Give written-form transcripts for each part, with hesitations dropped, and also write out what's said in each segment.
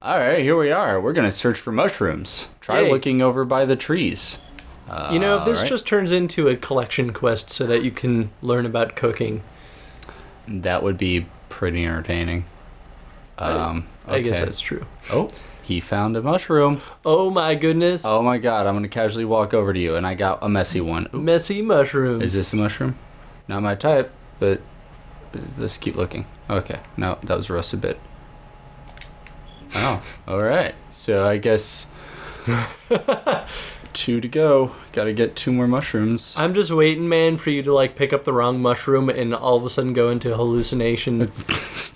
Alright, here we are. We're gonna search for mushrooms. Try Yay. looking over by the trees. If this just turns into a collection quest so that you can learn about cooking. That would be pretty entertaining. I guess okay. that's true. Oh, he found a mushroom. Oh my goodness. Oh my god, I'm gonna casually walk over to you, and I got a messy one. Ooh. Messy mushrooms. Is this a mushroom? Not my type, but let's keep looking. Okay, no, that was a roasted bit. Oh, alright. So I guess 2 to go. Gotta get 2 more mushrooms. I'm just waiting, man, for you to pick up the wrong mushroom and all of a sudden go into hallucination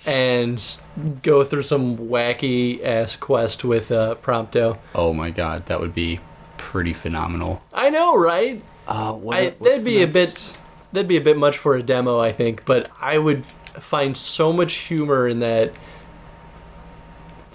and go through some wacky ass quest with Prompto. Oh my god, that would be pretty phenomenal. I know, right? That'd be a bit much for a demo, I think, but I would find so much humor in that.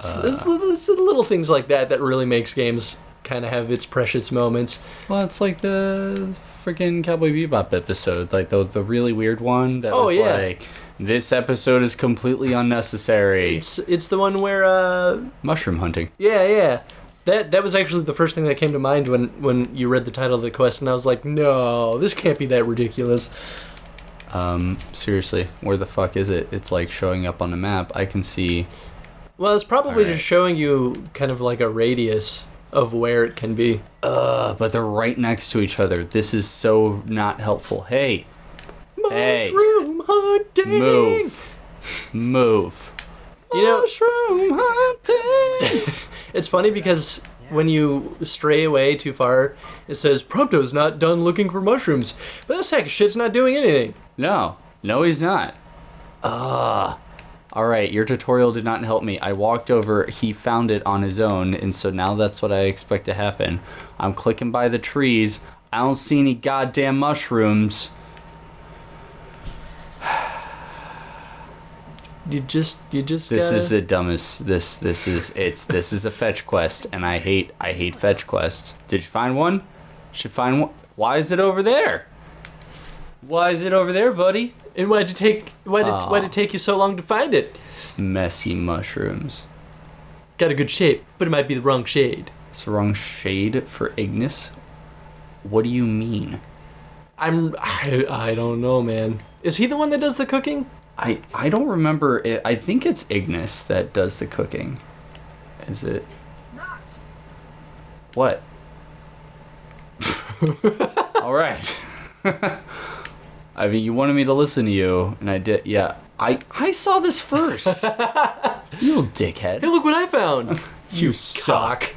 It's the little things like that that really makes games kind of have its precious moments. Well, it's like the freaking Cowboy Bebop episode, like the really weird one that was like, this episode is completely unnecessary. It's the one where mushroom hunting. Yeah. That was actually the first thing that came to mind when you read the title of the quest, and I was like, no, this can't be that ridiculous. Seriously, where the fuck is it? It's like showing up on the map. I can see. Well, it's probably just showing you kind of like a radius of where it can be. But they're right next to each other. This is so not helpful. Hey. Mushroom hunting. Move. Mushroom hunting. It's funny because when you stray away too far, it says Prompto's not done looking for mushrooms. But that sack of shit's not doing anything. No, he's not. Alright, your tutorial did not help me. I walked over, he found it on his own, and so now that's what I expect to happen. I'm clicking by the trees. I don't see any goddamn mushrooms. You just This gotta... is the dumbest. This is a fetch quest, and I hate fetch quests. Did you find one? Should find one. Why is it over there? Why is it over there, buddy? And why'd it take you so long to find it? Messy mushrooms. Got a good shape, but it might be the wrong shade. It's the wrong shade for Ignis? What do you mean? I don't know, man. Is he the one that does the cooking? I don't remember it. I think it's Ignis that does the cooking. Is it? Not. What? All right. I mean, you wanted me to listen to you, and I did. Yeah, I saw this first. You little dickhead. Hey, look what I found. You suck.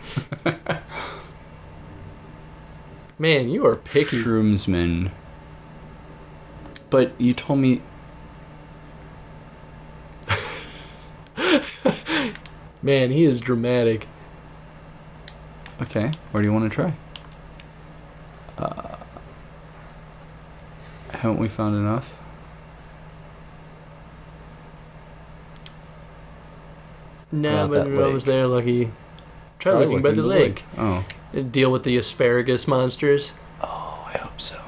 Man, you are picky. Shroomsman. But you told me. Man, he is dramatic. Okay, where do you want to try? Haven't we found enough? Nah, About but that we're almost there, Lucky. Try looking by the lake. Oh. And deal with the asparagus monsters. Oh, I hope so.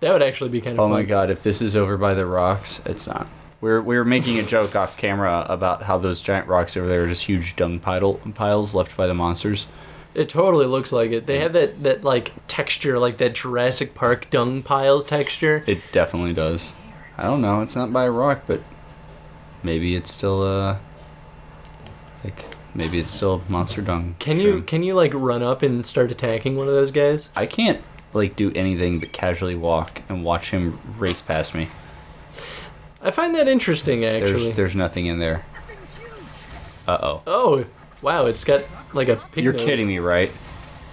That would actually be kind of Oh fun. my god, if this is over by the rocks, it's not. We were making a joke off camera about how those giant rocks over there are just huge dung piles left by the monsters. It totally looks like it. They have that like texture, like that Jurassic Park dung pile texture. It definitely does. I don't know, it's not by a rock, but maybe it's still maybe it's still monster dung. Can you like run up and start attacking one of those guys? I can't do anything but casually walk and watch him race past me. I find that interesting, actually. There's nothing in there. Nothing's huge. Uh-oh. Oh, wow, it's got like a pig You're nose. kidding me, right?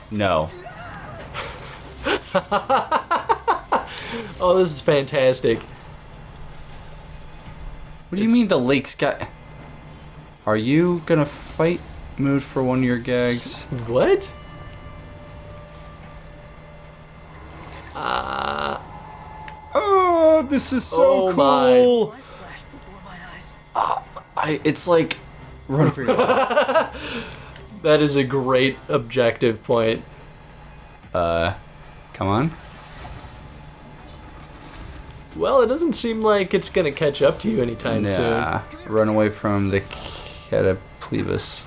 No. Oh, this is fantastic. What do you mean the lake's got... Are you gonna fight mood for one of your gags? What? Oh, this is so Oh my. cool! Life flashed before my eyes. It's like... Run for your life. That is a great objective point. Come on. Well, it doesn't seem like it's gonna catch up to you anytime soon. Nah. Run away from the Cataplebus.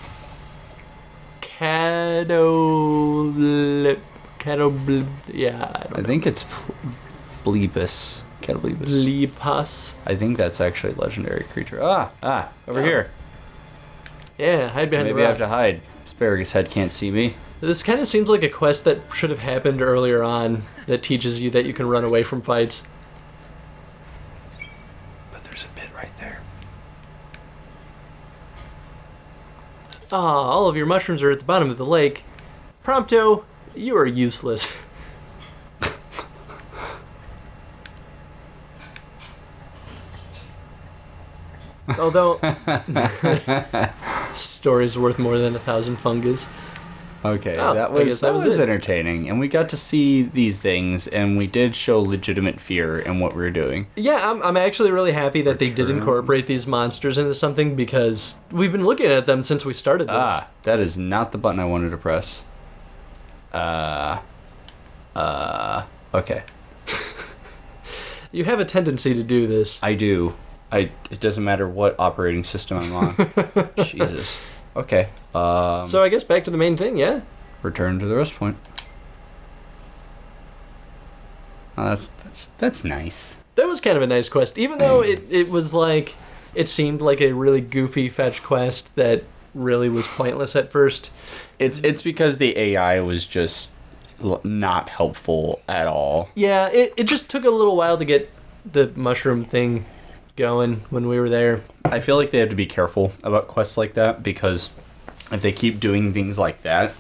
Yeah, I think it's Bleepus. Catobleepus. Bleepus. I think that's actually a legendary creature. Over here. Yeah, hide behind Maybe the I rock. have to hide. Asparagus head can't see me. This kind of seems like a quest that should have happened earlier on that teaches you that you can run away from fights. But there's a bit right there. All of your mushrooms are at the bottom of the lake. Prompto, you are useless. Although, story's worth more than 1,000 fungus. Okay, Oh, that I guess was that was it. entertaining, and we got to see these things, and we did show legitimate fear in what we were doing. Yeah, I'm actually really happy that they did Return. incorporate these monsters into something because we've been looking at them since we started this. That is not the button I wanted to press. Okay. You have a tendency to do this. I do. It doesn't matter what operating system I'm on. Jesus. Okay. So I guess back to the main thing, yeah? Return to the rest point. Oh, that's nice. That was kind of a nice quest, even though it was like, it seemed like a really goofy fetch quest that really was pointless at first. It's because the AI was just not helpful at all. Yeah, it just took a little while to get the mushroom thing going when we were there. I feel like they have to be careful about quests like that because if they keep doing things like that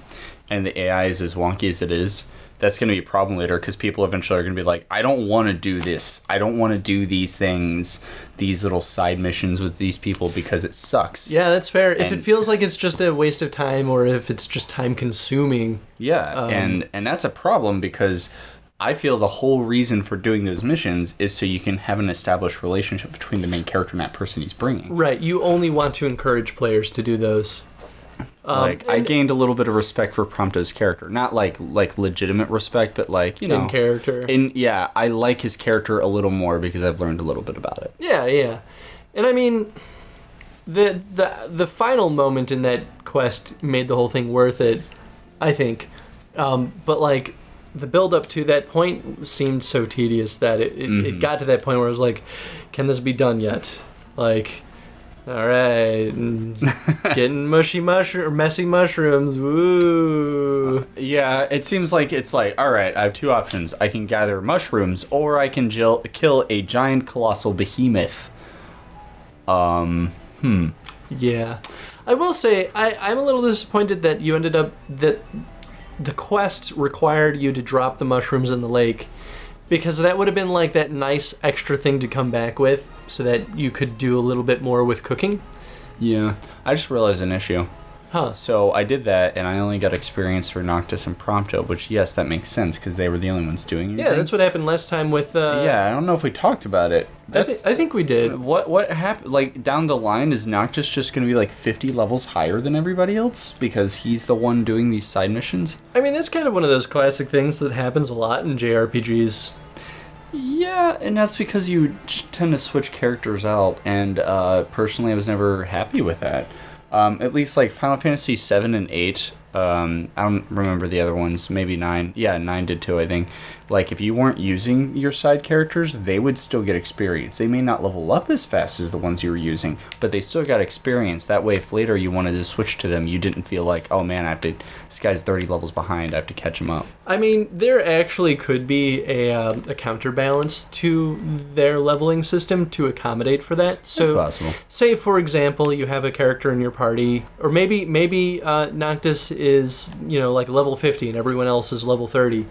and the AI is as wonky as it is, that's going to be a problem later because people eventually are going to be like, I don't want to do this. I don't want to do these things, these little side missions with these people because it sucks. Yeah, that's fair. If it And- feels like it's just a waste of time or if it's just time consuming. Yeah, and that's a problem because I feel the whole reason for doing those missions is so you can have an established relationship between the main character and that person he's bringing. Right, you only want to encourage players to do those. Like I and- gained a little bit of respect for Prompto's character, not like legitimate respect, but like in character. Yeah, I like his character a little more because I've learned a little bit about it. Yeah. And I mean, the final moment in that quest made the whole thing worth it, I think. But like the build up to that point seemed so tedious that it got to that point where I was like, can this be done yet? Like, all right, getting messy mushrooms, woo. Yeah, it seems like it's like, all right, I have two options. I can gather mushrooms, or I can kill a giant colossal behemoth. Yeah. I will say, I'm a little disappointed that you ended up, that the quest required you to drop the mushrooms in the lake, because that would have been like that nice extra thing to come back with, so that you could do a little bit more with cooking. Yeah, I just realized an issue. Huh. So I did that, and I only got experience for Noctis and Prompto, which, yes, that makes sense, because they were the only ones doing anything. Yeah, that's what happened last time with... yeah, I don't know if we talked about it. I think we did. What happened? Like, down the line, is Noctis just going to be, like, 50 levels higher than everybody else? Because he's the one doing these side missions? I mean, that's kind of one of those classic things that happens a lot in JRPGs. Yeah, and that's because you tend to switch characters out, and personally I was never happy with that. At least like Final Fantasy 7 and 8, I don't remember the other ones, maybe 9. Yeah, 9 did too, I think. Like, if you weren't using your side characters, they would still get experience. They may not level up as fast as the ones you were using, but they still got experience. That way, if later you wanted to switch to them, you didn't feel like, oh man, this guy's 30 levels behind, I have to catch him up. I mean, there actually could be a counterbalance to their leveling system to accommodate for that. So, That's possible. say for example, you have a character in your party, or maybe Noctis is like level 50 and everyone else is level 30.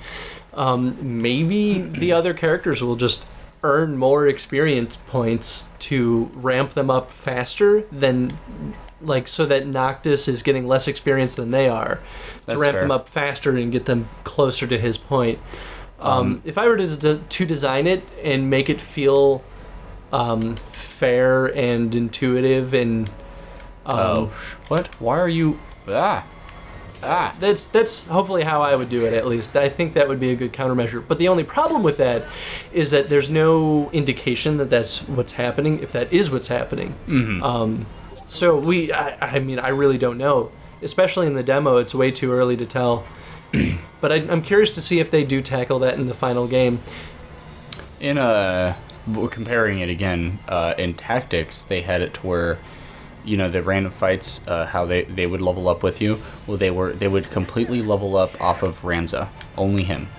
Maybe the other characters will just earn more experience points to ramp them up faster than, like, so that Noctis is getting less experience than they are, That's to ramp fair. them up faster and get them closer to his point. If I were to design it and make it feel fair and intuitive and What? Why are you... That's hopefully how I would do it, at least. I think that would be a good countermeasure. But the only problem with that is that there's no indication that that's what's happening, if that is what's happening. So I mean, I really don't know. especially in the demo, it's way too early to tell. But I'm curious to see if they do tackle that in the final game. Comparing it again, in Tactics, they had it to where, the random fights, how they would level up with you. Well, they would completely level up off of Ramza, only him.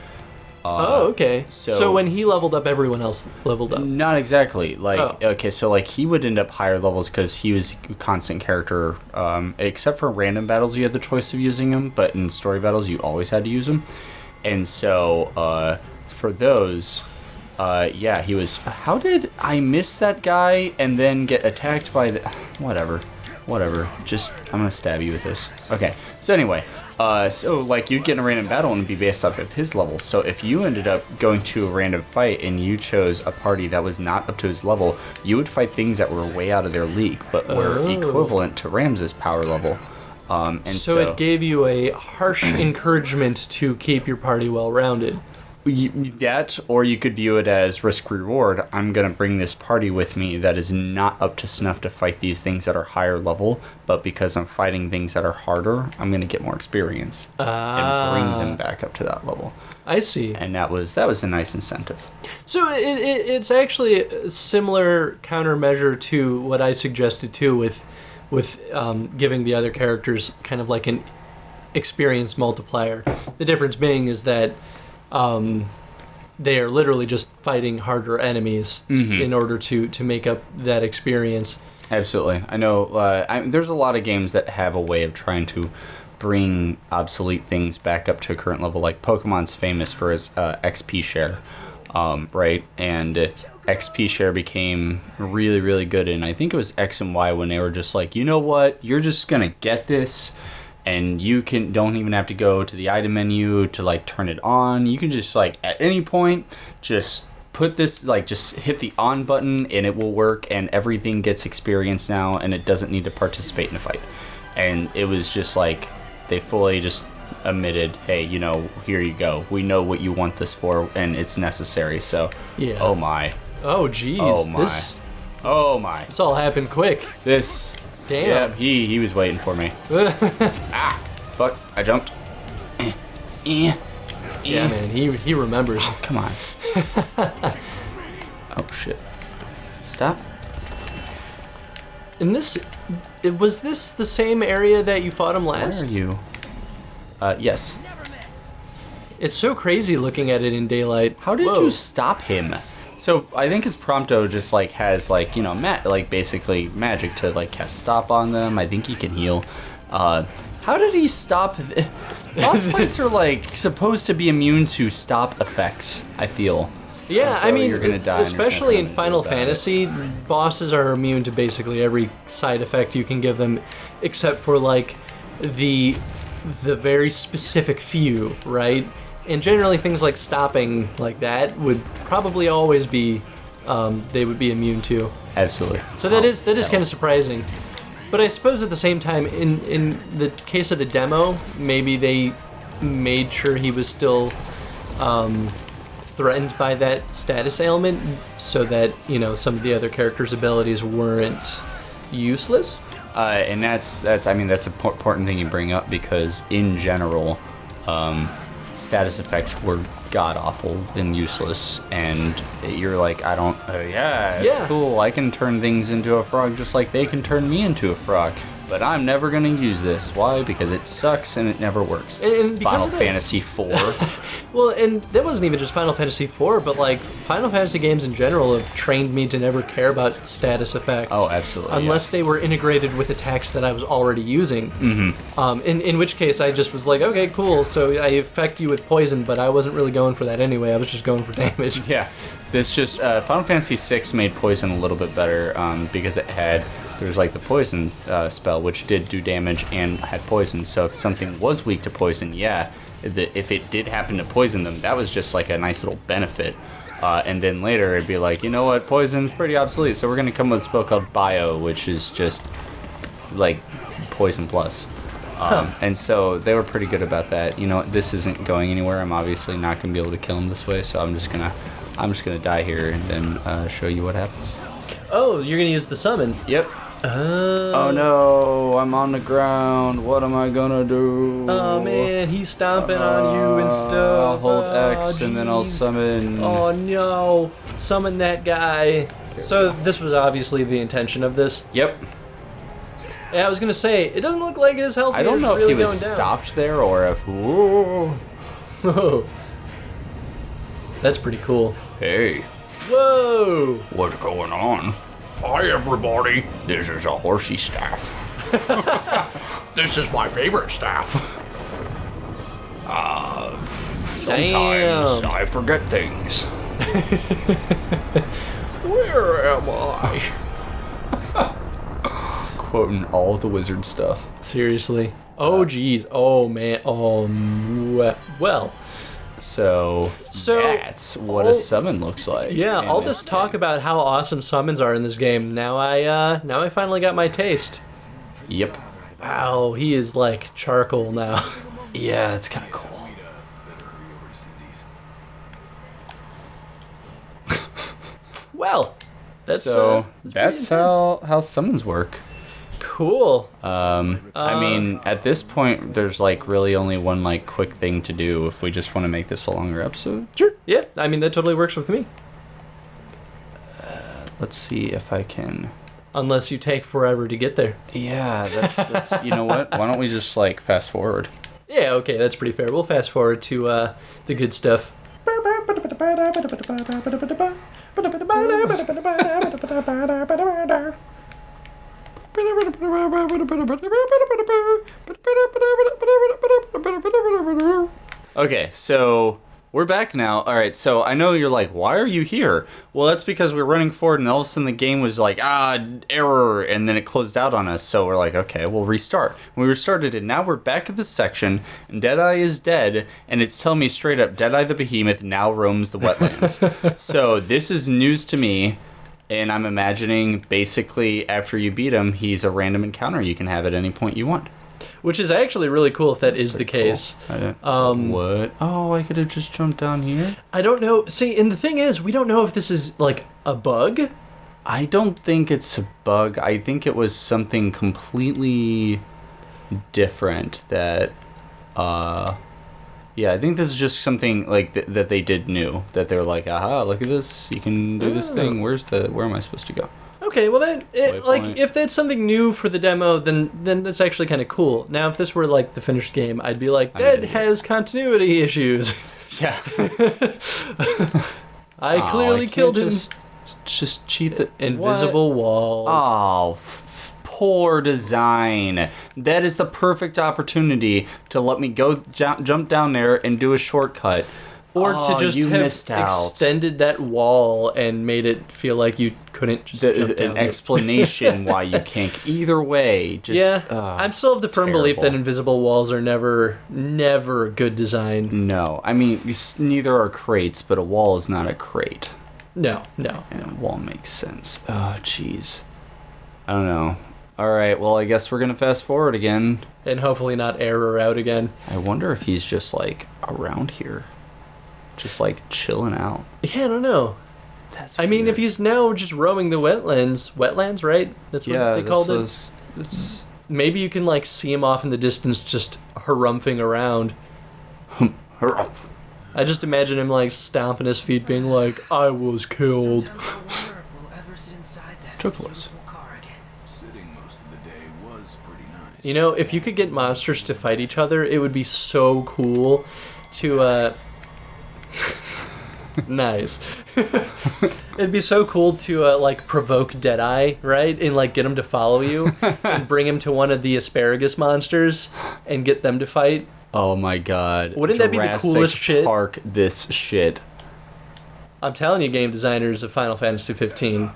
Okay. So when he leveled up, everyone else leveled up. Not exactly. Okay, so he would end up higher levels because he was a constant character. Except for random battles, you had the choice of using him, but in story battles, you always had to use him. And so for those, he was. How did I miss that guy and then get attacked by the? Whatever. Just I'm gonna stab you with this. Okay. So anyway. You'd get in a random battle and it'd be based off of his level. So if you ended up going to a random fight and you chose a party that was not up to his level, you would fight things that were way out of their league, but were equivalent to Ramza's power level. So it gave you a harsh encouragement to keep your party well-rounded. That, or you could view it as risk-reward. I'm going to bring this party with me that is not up to snuff to fight these things that are higher level, but because I'm fighting things that are harder, I'm going to get more experience and bring them back up to that level. I see. And that was a nice incentive. So it's actually a similar countermeasure to what I suggested too, with giving the other characters kind of like an experience multiplier. The difference being is that they are literally just fighting harder enemies in order to make up that experience. Absolutely. I know there's a lot of games that have a way of trying to bring obsolete things back up to a current level. Like Pokemon's famous for its XP share, right? And XP share became really, really good. And I think it was X and Y when they were just like, you know what? You're just going to get this. And you don't even have to go to the item menu to turn it on. You can just at any point just put this just hit the on button and it will work, and everything gets experience now, and it doesn't need to participate in a fight. And it was just they fully just admitted, hey, here you go. We know what you want this for, and it's necessary. So yeah. Oh my. Oh geez. Oh my. Oh my. This all happened quick. Damn. Yeah, he was waiting for me. Fuck, I jumped. Yeah, man, he remembers. Oh, come on. Oh, shit. Stop. And was this the same area that you fought him last? Where are you? Yes. It's so crazy looking at it in daylight. How did you stop him? So I think his Prompto just has basically magic to cast stop on them. I think he can heal. How did he stop? Boss fights are supposed to be immune to stop effects, I feel. Yeah, I mean, you're gonna die especially in Final Fantasy, bosses are immune to basically every side effect you can give them, except for the very specific few, right? And generally things like stopping like that would probably always be, they would be immune to. Absolutely. So that is kind of surprising. But I suppose at the same time, in the case of the demo, maybe they made sure he was still threatened by that status ailment, so that some of the other characters' abilities weren't useless. And that's an important thing you bring up, because in general, status effects were god awful and useless, and you're it's cool, I can turn things into a frog just like they can turn me into a frog, but I'm never gonna use this. Why? Because it sucks and it never works. And Final Fantasy IV. Well, and that wasn't even just Final Fantasy IV, but Final Fantasy games in general have trained me to never care about status effects. Oh, absolutely. Unless they were integrated with attacks that I was already using. Mm-hmm. In which case I just was okay, cool, so I affect you with poison, but I wasn't really going for that anyway. I was just going for damage. Yeah. This just Final Fantasy VI made poison a little bit better, because there's the poison spell, which did do damage and had poison. So if something was weak to poison, if it did happen to poison them, that was just a nice little benefit. And then later it'd be you know what, poison's pretty obsolete, so we're gonna come with a spell called Bio, which is just poison plus. And so they were pretty good about that. This isn't going anywhere. I'm obviously not gonna be able to kill him this way, so I'm just gonna die here and then show you what happens. Oh, you're gonna use the summon. Yep. Oh no, I'm on the ground. What am I gonna do? Oh man, he's stomping on you and stuff. I'll hold Oh, X and then I'll jeez. summon. Oh no, summon that guy. So this was obviously the intention of this. Yep. Yeah, I was gonna say, it doesn't look like his health I don't is know if really he was going down. stopped there or if. Whoa. Whoa. That's pretty cool. Hey, Whoa! what's going on? Hi everybody. This is a horsey staff. This is my favorite staff. Sometimes Damn. I forget things. Where am I? Quoting all the wizard stuff. Seriously. Oh geez. Oh man. Oh well. So that's what a summon looks like. Yeah, in all this talk about how awesome summons are in this game. Now I finally got my taste. Yep. Wow, he is like charcoal now. Yeah, it's kind of cool. Well, that's So pretty that's how summons work. cool. I mean, at this point, there's like really only one like quick thing to do if we just want to make this a longer episode. Sure. Yeah, I mean that totally works with me. Let's see if I can. Unless you take forever to get there. Yeah, that's you know what? Why don't we just like fast forward? Yeah, okay, that's pretty fair. We'll fast forward to the good stuff. Okay, so we're back now. All right, so I know you're like, why are you here? Well, that's because we're running forward, and all of a sudden the game was like, error, and then it closed out on us. So we're like, okay, we'll restart. We restarted it. Now we're back at this section, and Deadeye is dead, and it's telling me straight up, Deadeye the Behemoth now roams the wetlands. So this is news to me, and I'm imagining basically after you beat him, he's a random encounter you can have at any point you want. Which is actually really cool if that is the case. What? Oh, I could have just jumped down here? I don't know. See, and the thing is, we don't know if this is like a bug. I don't think it's a bug. I think it was something completely different that, yeah, I think this is just something like that they did new. That they were like, aha, look at this. You can do this thing. Where am I supposed to go? Okay, well then, like Waypoint. if that's something new for the demo, then that's actually kind of cool. Now, if this were like the finished game, I'd be like, that has continuity issues. Yeah. I clearly killed him. Just cheat the Invisible walls. Oh, poor design. That is the perfect opportunity to let me go jump down there and do a shortcut. Or to just you have missed out. extended that wall and made it feel like you couldn't just jump down An it. explanation why you can't. Either way, just Yeah, I'm still of the firm belief that terrible. invisible walls are never good design. No, I mean neither are crates, but a wall is not a crate, No. and a wall makes sense. Oh, jeez, I don't know. All right, well, I guess we're gonna fast forward again. And hopefully not error out again. I wonder if he's just like around here, just like chilling out. Yeah, I don't know. That's I mean, weird. if he's now just roaming the wetlands, right? That's what they called it. It's Maybe you can like see him off in the distance, just harumphing around. Harumph. I just imagine him like stomping his feet, being like, "I was killed." Sometimes I wonder if we'll ever sit inside that Chocolates. beautiful car again. Sitting most of the day was pretty nice. You know, if you could get monsters to fight each other, it would be so cool to nice. It'd be so cool to like provoke Deadeye, right? And like get him to follow you and bring him to one of the asparagus monsters and get them to fight. Oh my god. Wouldn't that be the Jurassic coolest shit? Park this shit. I'm telling you, game designers of Final Fantasy 15,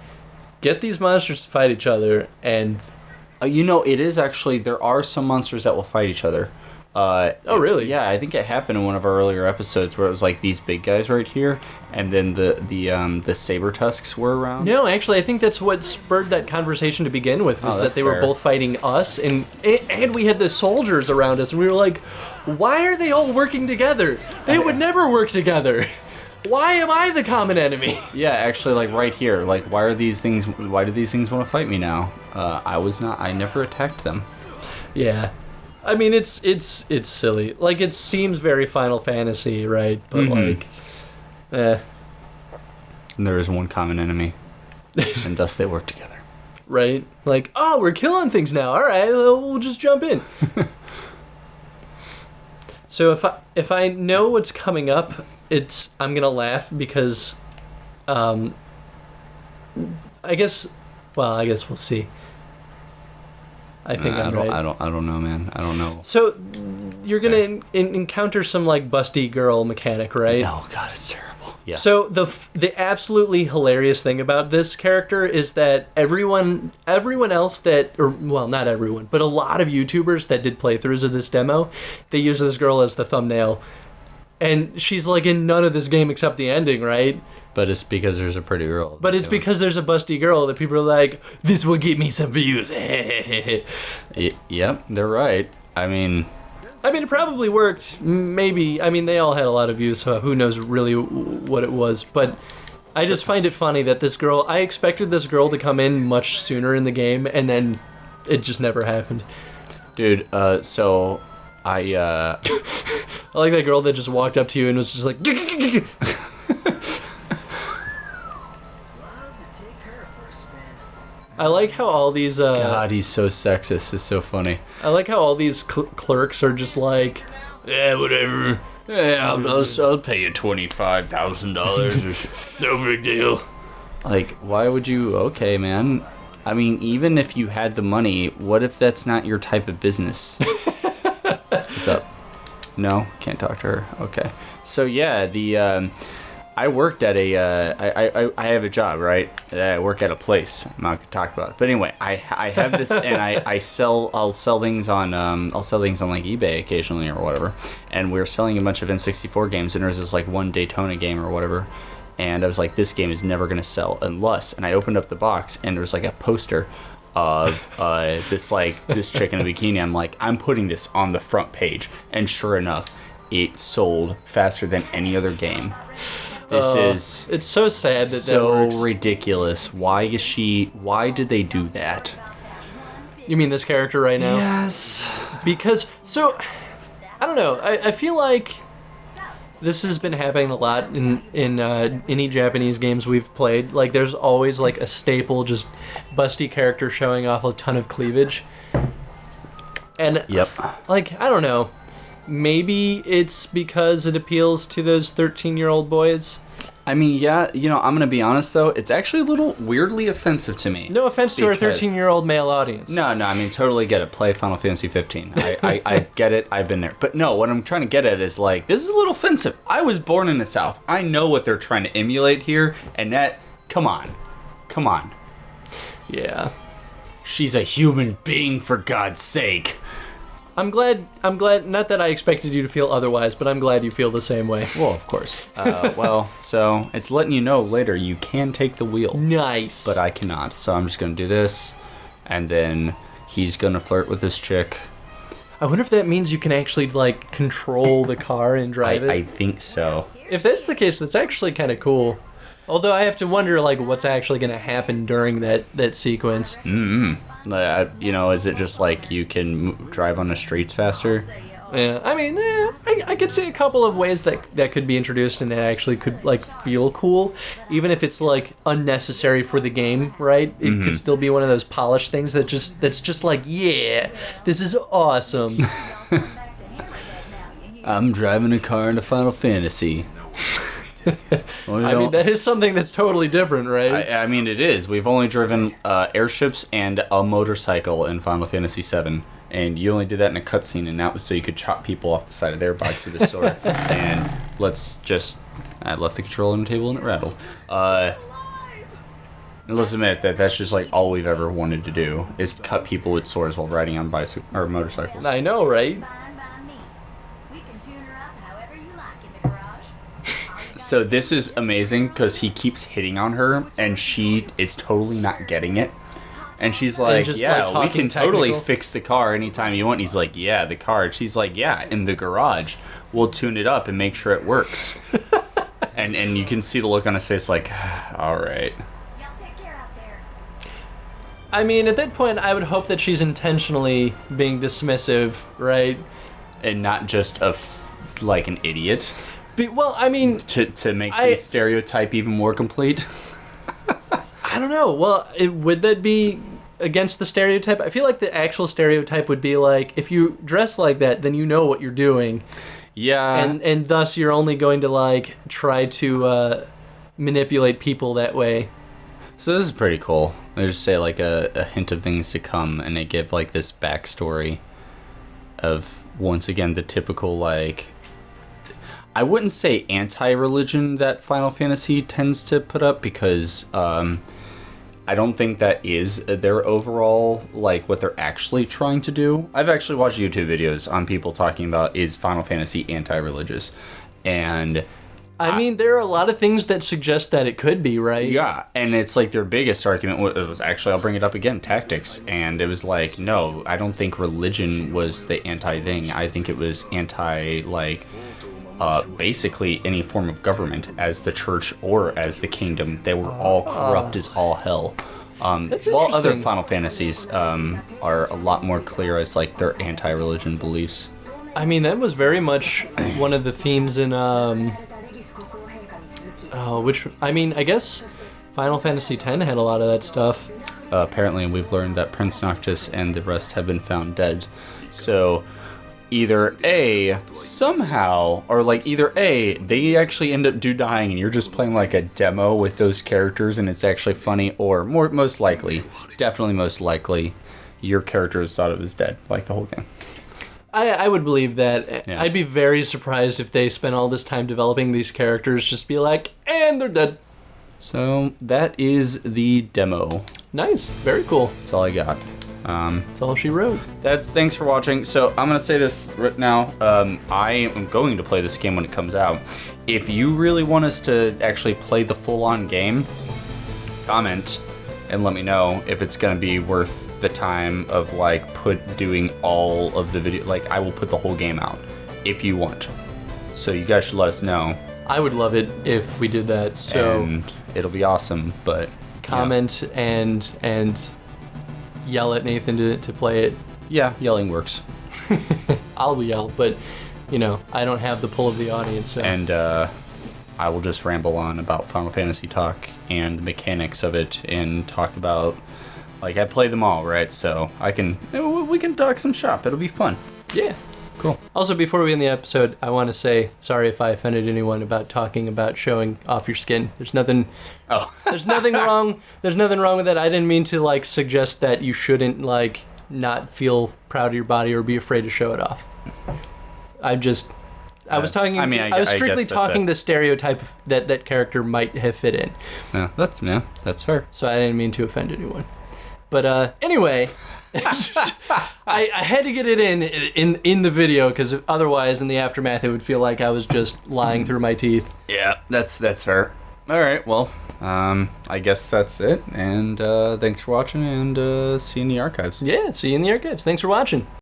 get these monsters to fight each other and You know, it is actually, there are some monsters that will fight each other. Oh, really? Yeah, I think it happened in one of our earlier episodes where it was like these big guys right here, and then the saber tusks were around. no, actually, I think that's what spurred that conversation to begin with, was that that's they were fair. both fighting us, and we had the soldiers around us, and we were like, why are they all working together? They would never work together. Why am I the common enemy? Yeah, actually, like right here. Like, why do these things want to fight me now? I never attacked them. Yeah. I mean, it's silly. Like, it seems very Final Fantasy, right? But, like, And there is one common enemy. And thus they work together. Right? Like, oh, we're killing things now. All right, we'll just jump in. So if I know what's coming up, I'm gonna laugh because, I guess we'll see. I think I'm right. I don't know, man. I don't know. So you're gonna encounter some like busty girl mechanic, right? Oh god, it's terrible. Yeah. So the absolutely hilarious thing about this character is that everyone else not everyone, but a lot of YouTubers that did playthroughs of this demo, they use this girl as the thumbnail. And she's like in none of this game except the ending, right? But it's because there's a pretty girl. But it's because there's a busty girl that people are like, this will get me some views. Yep, they're right. I mean, it probably worked. Maybe. I mean, they all had a lot of views, so who knows really what it was. But I just find it funny that this girl, I expected this girl to come in much sooner in the game, and then it just never happened. Dude, so I like that girl that just walked up to you and was just like, Love to take her for a spin. I like how all these, God, he's so sexist. It's so funny. I like how all these clerks are just like, yeah, whatever. Yeah, I'll pay you $25,000. No big deal. Like, why would you? Okay, man. I mean, even if you had the money, what if that's not your type of business? What's up? No, can't talk to her. Okay. So yeah, I worked at I have a job, right? I work at a place. I'm not gonna talk about it. But anyway, I have this, and I'll sell things on like eBay occasionally or whatever. And we were selling a bunch of N64 games, and there was this like one Daytona game or whatever. And I was like, this game is never gonna sell unless. And I opened up the box, and there was like a poster of this chick in a bikini. I'm like, I'm putting this on the front page, and sure enough, it sold faster than any other game. It's so sad that so that works. ridiculous. Why did they do that? You mean this character right now? Yes. Because, so, I don't know. I feel like this has been happening a lot in any Japanese games we've played. Like, there's always, like, a staple, just busty character showing off a ton of cleavage. And, Yep. like, I don't know. Maybe it's because it appeals to those 13-year-old boys. I mean, yeah, I'm going to be honest, though. It's actually a little weirdly offensive to me. No offense to our 13-year-old male audience. No, I mean, totally get it. Play Final Fantasy 15. I get it. I've been there. But no, what I'm trying to get at is, like, this is a little offensive. I was born in the South. I know what they're trying to emulate here, and that, come on. Yeah. She's a human being, for God's sake. I'm glad, not that I expected you to feel otherwise, but I'm glad you feel the same way. Well, of course. So it's letting you know later you can take the wheel. Nice. But I cannot. So I'm just going to do this, and then he's going to flirt with this chick. I wonder if that means you can actually, like, control the car and drive it. I think so. If that's the case, that's actually kind of cool. Although I have to wonder, like, what's actually going to happen during that sequence. Is it just like you can drive on the streets faster? Yeah, I mean, I could see a couple of ways that could be introduced and it actually could, like, feel cool. Even if it's, like, unnecessary for the game, right? It could still be one of those polished things that's just like, yeah, this is awesome. I'm driving a car in a Final Fantasy. I mean, that is something that's totally different, right? I mean, it is. We've only driven airships and a motorcycle in Final Fantasy VII, and you only did that in a cutscene, and that was so you could chop people off the side of their bikes with a sword. And I left the controller on the table and it rattled. Let's admit that's just like all we've ever wanted to do is cut people with swords while riding on bicycle or motorcycles. I know, right? So this is amazing because he keeps hitting on her and she is totally not getting it. And she's like, just, yeah, like, we can totally fix the car anytime you want. And he's like, yeah, the car. And she's like, yeah, in the garage. We'll tune it up and make sure it works. And you can see the look on his face like, all right. Y'all take care out there. I mean, at that point, I would hope that she's intentionally being dismissive, right? And not just like an idiot. Well, I mean... To make the stereotype even more complete. I don't know. Well, would that be against the stereotype? I feel like the actual stereotype would be like, if you dress like that, then you know what you're doing. Yeah. And thus you're only going to, like, try to manipulate people that way. So this is pretty cool. They just say, like, a hint of things to come, and they give, like, this backstory of, once again, the typical, like... I wouldn't say anti-religion that Final Fantasy tends to put up, because I don't think that is their overall, like, what they're actually trying to do. I've actually watched YouTube videos on people talking about, is Final Fantasy anti-religious? And... I mean, there are a lot of things that suggest that it could be, right? Yeah, and it's like their biggest argument was actually, I'll bring it up again, tactics. And it was like, no, I don't think religion was the anti-thing. I think it was anti, like... basically any form of government, as the church or as the kingdom. They were all corrupt as all hell. That's while other interesting. Final Fantasies are a lot more clear as like their anti-religion beliefs. I mean, that was very much one of the themes in, I guess Final Fantasy X had a lot of that stuff. Apparently, we've learned that Prince Noctis and the rest have been found dead. So... either A, somehow, or like either A, they actually end up dying and you're just playing like a demo with those characters and it's actually funny, or most likely, definitely most likely, your character is thought of as dead, like the whole game. I would believe that. Yeah. I'd be very surprised if they spent all this time developing these characters, just be like, and they're dead. So that is the demo. Nice. Very cool. That's all I got. That's all she wrote. Thanks for watching. So I'm gonna say this right now. I am going to play this game when it comes out. If you really want us to actually play the full-on game, comment and let me know if it's gonna be worth the time of like doing all of the video. Like I will put the whole game out if you want. So you guys should let us know. I would love it if we did that. So and it'll be awesome. But comment and yell at Nathan to play it. yeah, yelling works. I'll yell, but you know, I don't have the pull of the audience. So. And I will just ramble on about Final Fantasy talk and the mechanics of it and talk about, like, I play them all, right? So we can talk some shop. It'll be fun. Yeah. Cool. Also, before we end the episode, I want to say sorry if I offended anyone about talking about showing off your skin. There's nothing. Oh. There's nothing wrong. There's nothing wrong with that. I didn't mean to like suggest that you shouldn't like not feel proud of your body or be afraid to show it off. I was talking. I was strictly guess that's talking it. the stereotype that character might have fit in. Yeah, that's fair. So I didn't mean to offend anyone. But anyway, I had to get it in the video because otherwise, in the aftermath, it would feel like I was just lying through my teeth. Yeah, that's fair. All right, well, I guess that's it. And thanks for watching, and see you in the archives. Yeah, see you in the archives. Thanks for watching.